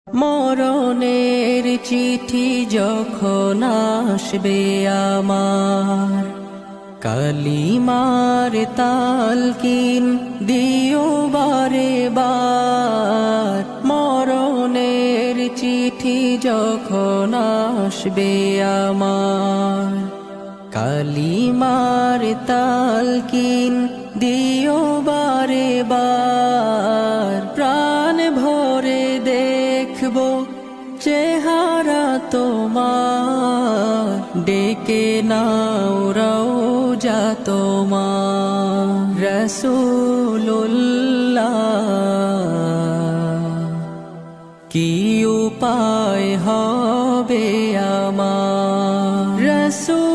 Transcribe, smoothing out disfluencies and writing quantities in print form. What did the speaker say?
মরণের চিঠি যখন আসবে আমার, কালিমার তালকিন দিও বারে বার। মরণের চিঠি যখন আসবে আমার, কালিমার তালকিন দিও বারে বার। প্রাণ ভরে দেখবো চেহারা তোমার, ডেকে নাও রওজা তোমার। রাসূলুল্লাহ কি উপায় হবে আমার, রাসূল